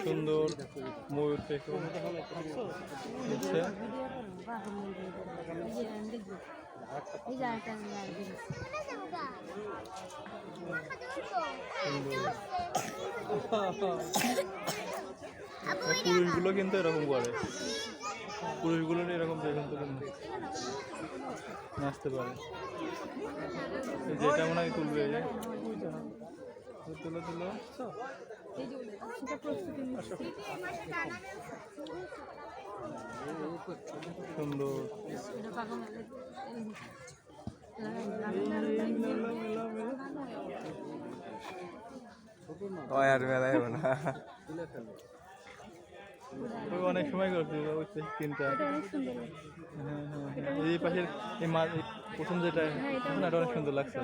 সুন্দর ময়ূর পুরুষগুলো কিন্তু এরকম করে, পুরুষগুলো এরকম দেখুন নাচতে পারে। যেটা মনে হয় তুলবে, তুলো তুলো সুন্দর। অনেক সময় করছে তিনটা। এই পাশের এই মাছ প্রথম যেটা অনেক সুন্দর লাগছে।